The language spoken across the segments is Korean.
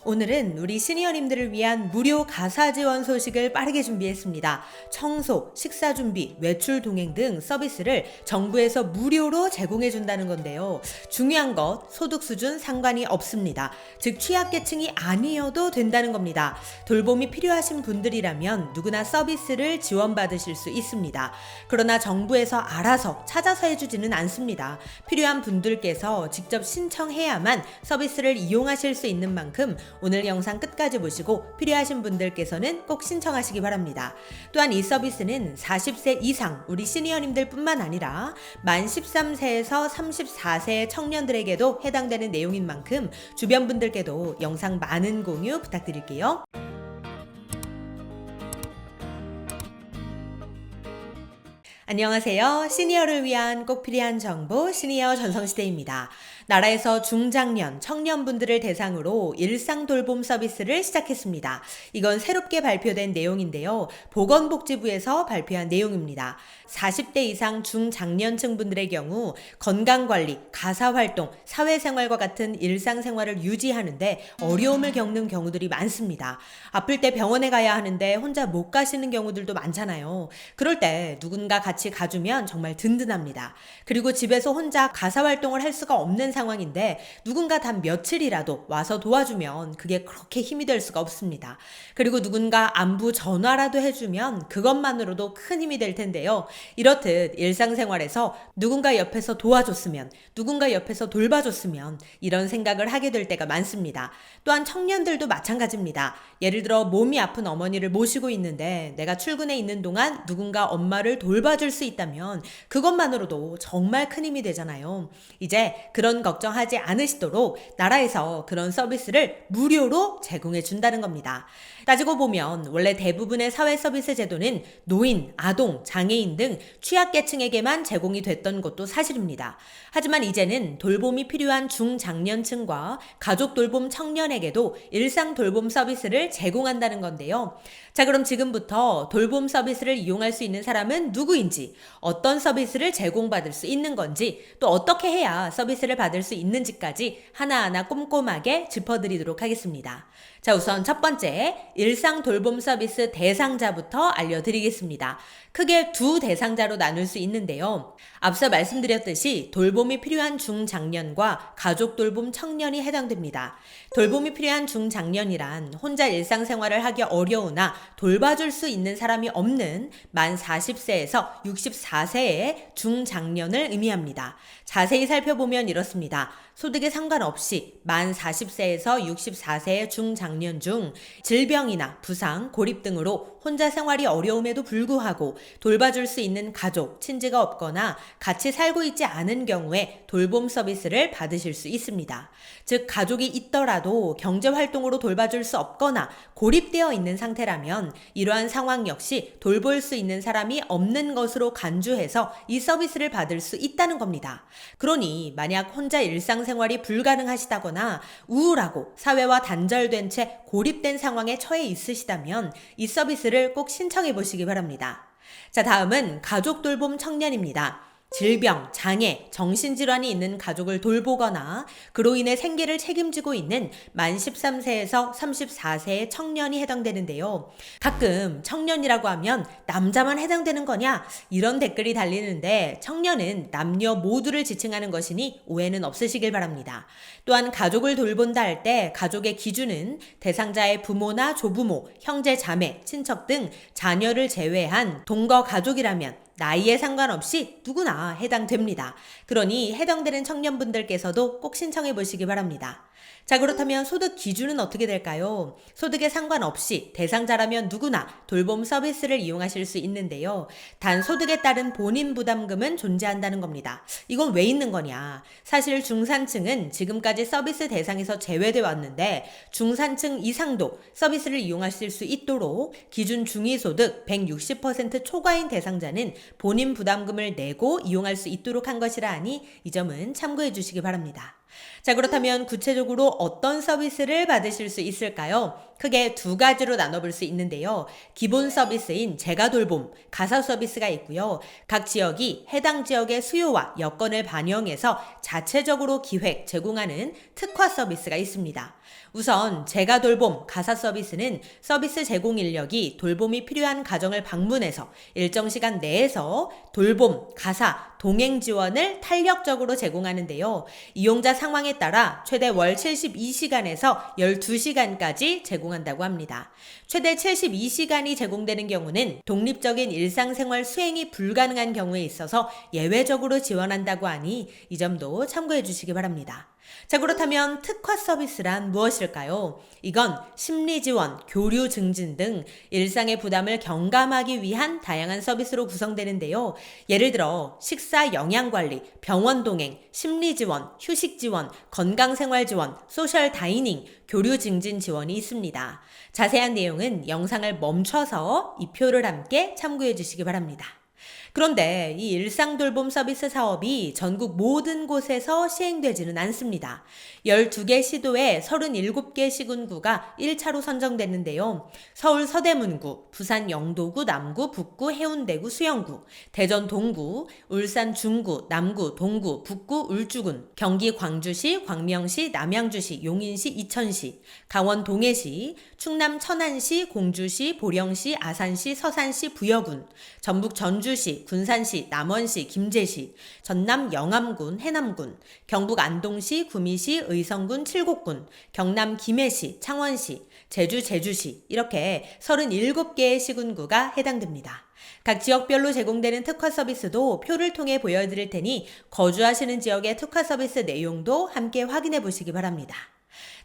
오늘은 우리 시니어님들을 위한 무료 가사 지원 소식을 빠르게 준비했습니다. 청소, 식사 준비, 외출 동행 등 서비스를 정부에서 무료로 제공해 준다는 건데요. 중요한 것, 소득 수준 상관이 없습니다. 즉 취약계층이 아니어도 된다는 겁니다. 돌봄이 필요하신 분들이라면 누구나 서비스를 지원받으실 수 있습니다. 그러나 정부에서 알아서 찾아서 해주지는 않습니다. 필요한 분들께서 직접 신청해야만 서비스를 이용하실 수 있는 만큼 오늘 영상 끝까지 보시고 필요하신 분들께서는 꼭 신청하시기 바랍니다. 또한 이 서비스는 40세 이상 우리 시니어님들 뿐만 아니라 만 13세에서 34세 청년들에게도 해당되는 내용인 만큼 주변 분들께도 영상 많은 공유 부탁드릴게요. 안녕하세요. 시니어를 위한 꼭 필요한 정보 시니어 전성시대입니다. 나라에서 중장년, 청년분들을 대상으로 일상 돌봄 서비스를 시작했습니다. 이건 새롭게 발표된 내용인데요. 보건복지부에서 발표한 내용입니다. 40대 이상 중장년층 분들의 경우 건강관리, 가사활동, 사회생활과 같은 일상생활을 유지하는데 어려움을 겪는 경우들이 많습니다. 아플 때 병원에 가야 하는데 혼자 못 가시는 경우들도 많잖아요. 그럴 때 누군가 같이 가주면 정말 든든합니다. 그리고 집에서 혼자 가사활동을 할 수가 없는 상황인데 누군가 단 며칠이라도 와서 도와주면 그게 그렇게 힘이 될 수가 없습니다. 그리고 누군가 안부 전화라도 해주면 그것만으로도 큰 힘이 될 텐데요. 이렇듯 일상생활에서 누군가 옆에서 도와줬으면, 누군가 옆에서 돌봐줬으면 이런 생각을 하게 될 때가 많습니다. 또한 청년들도 마찬가지입니다. 예를 들어 몸이 아픈 어머니를 모시고 있는데 내가 출근해 있는 동안 누군가 엄마를 돌봐줄 수 있다면 그것만으로도 정말 큰 힘이 되잖아요. 이제 그런 걱정하지 않으시도록 나라에서 그런 서비스를 무료로 제공해 준다는 겁니다. 따지고 보면 원래 대부분의 사회 서비스 제도는 노인, 아동, 장애인 등 취약계층에게만 제공이 됐던 것도 사실입니다. 하지만 이제는 돌봄이 필요한 중장년층과 가족 돌봄 청년에게도 일상 돌봄 서비스를 제공한다는 건데요. 자, 그럼 지금부터 돌봄 서비스를 이용할 수 있는 사람은 누구인지, 어떤 서비스를 제공받을 수 있는 건지, 또 어떻게 해야 서비스를 받을 수 있는지까지 하나하나 꼼꼼하게 짚어드리도록 하겠습니다. 자, 우선 첫 번째, 일상 돌봄 서비스 대상자부터 알려드리겠습니다. 크게 두 대상자로 나눌 수 있는데요. 앞서 말씀드렸듯이 돌봄이 필요한 중장년과 가족 돌봄 청년이 해당됩니다. 돌봄이 필요한 중장년이란 혼자 일상생활을 하기 어려우나 돌봐줄 수 있는 사람이 없는 만 40세에서 64세의 중장년을 의미합니다. 자세히 살펴보면 이렇습니다. 소득에 상관없이 만 40세에서 64세의 중장년 중 질병이나 부상, 고립 등으로 혼자 생활이 어려움에도 불구하고 돌봐줄 수 있는 가족, 친지가 없거나 같이 살고 있지 않은 경우에 돌봄 서비스를 받으실 수 있습니다. 즉 가족이 있더라도 경제활동으로 돌봐줄 수 없거나 고립되어 있는 상태라면 이러한 상황 역시 돌볼 수 있는 사람이 없는 것으로 간주해서 이 서비스를 받을 수 있다는 겁니다. 그러니 만약 혼자 일상생활이 불가능하시다거나 우울하고 사회와 단절된 채 고립된 상황에 처해 있으시다면 이 서비스를 꼭 신청해 보시기 바랍니다. 자, 다음은 가족 돌봄 청년입니다. 질병, 장애, 정신질환이 있는 가족을 돌보거나 그로 인해 생계를 책임지고 있는 만 13세에서 34세의 청년이 해당되는데요. 가끔 청년이라고 하면 남자만 해당되는 거냐? 이런 댓글이 달리는데 청년은 남녀 모두를 지칭하는 것이니 오해는 없으시길 바랍니다. 또한 가족을 돌본다 할 때 가족의 기준은 대상자의 부모나 조부모, 형제, 자매, 친척 등 자녀를 제외한 동거 가족이라면 나이에 상관없이 누구나 해당됩니다. 그러니 해당되는 청년분들께서도 꼭 신청해 보시기 바랍니다. 자, 그렇다면 소득 기준은 어떻게 될까요? 소득에 상관없이 대상자라면 누구나 돌봄 서비스를 이용하실 수 있는데요. 단 소득에 따른 본인 부담금은 존재한다는 겁니다. 이건 왜 있는 거냐? 사실 중산층은 지금까지 서비스 대상에서 제외돼 왔는데 중산층 이상도 서비스를 이용하실 수 있도록 기준 중위소득 160% 초과인 대상자는 본인 부담금을 내고 이용할 수 있도록 한 것이라 하니 이 점은 참고해 주시기 바랍니다. 자, 그렇다면 구체적으로 어떤 서비스를 받으실 수 있을까요? 크게 두 가지로 나눠볼 수 있는데요. 기본 서비스인 재가돌봄, 가사 서비스가 있고요. 각 지역이 해당 지역의 수요와 여건을 반영해서 자체적으로 기획, 제공하는 특화 서비스가 있습니다. 우선 제가 돌봄 가사 서비스는 서비스 제공 인력이 돌봄이 필요한 가정을 방문해서 일정 시간 내에서 돌봄, 가사, 동행 지원을 탄력적으로 제공하는데요. 이용자 상황에 따라 최대 월 72시간에서 12시간까지 제공한다고 합니다. 최대 72시간이 제공되는 경우는 독립적인 일상생활 수행이 불가능한 경우에 있어서 예외적으로 지원한다고 하니 이 점도 참고해 주시기 바랍니다. 자, 그렇다면 특화 서비스란 무엇일까요? 이건 심리 지원, 교류 증진 등 일상의 부담을 경감하기 위한 다양한 서비스로 구성되는데요. 예를 들어 식사 영양 관리, 병원 동행, 심리 지원, 휴식 지원, 건강 생활 지원, 소셜 다이닝, 교류 증진 지원이 있습니다. 자세한 내용은 영상을 멈춰서 이 표를 함께 참고해 주시기 바랍니다. 그런데 이 일상돌봄 서비스 사업이 전국 모든 곳에서 시행되지는 않습니다. 12개 시도에 37개 시군구가 1차로 선정됐는데요. 서울 서대문구, 부산 영도구, 남구, 북구, 해운대구, 수영구, 대전 동구, 울산 중구, 남구, 동구, 북구, 울주군, 경기 광주시, 광명시, 남양주시, 용인시, 이천시, 강원 동해시, 충남 천안시, 공주시, 보령시, 아산시, 서산시, 부여군, 전북 전주시, 군산시, 남원시, 김제시, 전남 영암군, 해남군, 경북 안동시, 구미시, 의성군, 칠곡군, 경남 김해시, 창원시, 제주시 이렇게 37개의 시군구가 해당됩니다. 각 지역별로 제공되는 특화 서비스도 표를 통해 보여드릴 테니 거주하시는 지역의 특화 서비스 내용도 함께 확인해 보시기 바랍니다.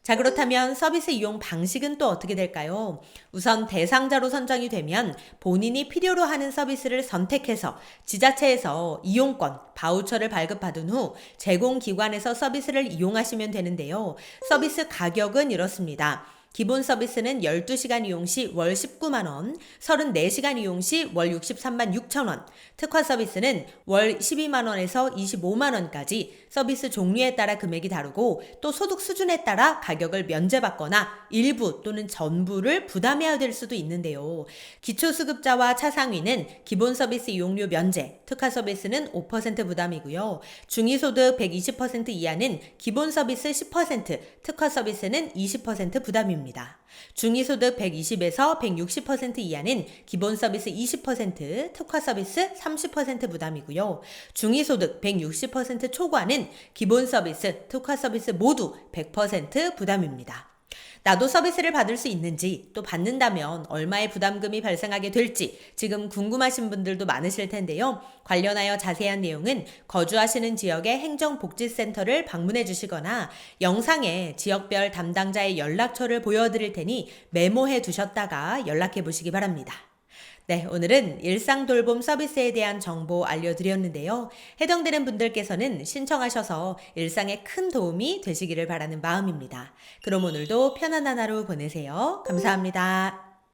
자, 그렇다면 서비스 이용 방식은 또 어떻게 될까요? 우선 대상자로 선정이 되면 본인이 필요로 하는 서비스를 선택해서 지자체에서 이용권, 바우처를 발급받은 후 제공기관에서 서비스를 이용하시면 되는데요. 서비스 가격은 이렇습니다. 기본 서비스는 12시간 이용 시 월 19만 원, 34시간 이용 시 월 63만 6천 원, 특화 서비스는 월 12만 원에서 25만 원까지 서비스 종류에 따라 금액이 다르고 또 소득 수준에 따라 가격을 면제받거나 일부 또는 전부를 부담해야 될 수도 있는데요. 기초수급자와 차상위는 기본 서비스 이용료 면제, 특화 서비스는 5% 부담이고요. 중위소득 120% 이하는 기본 서비스 10%, 특화 서비스는 20% 부담입니다. 중위소득 120에서 160% 이하는 기본 서비스 20%, 특화 서비스 30% 부담이고요. 중위소득 160% 초과는 기본 서비스, 특화 서비스 모두 100% 부담입니다. 나도 서비스를 받을 수 있는지, 또 받는다면 얼마의 부담금이 발생하게 될지 지금 궁금하신 분들도 많으실 텐데요. 관련하여 자세한 내용은 거주하시는 지역의 행정복지센터를 방문해 주시거나 영상에 지역별 담당자의 연락처를 보여드릴 테니 메모해 두셨다가 연락해 보시기 바랍니다. 네, 오늘은 일상돌봄 서비스에 대한 정보 알려드렸는데요. 해당되는 분들께서는 신청하셔서 일상에 큰 도움이 되시기를 바라는 마음입니다. 그럼 오늘도 편안한 하루 보내세요. 감사합니다.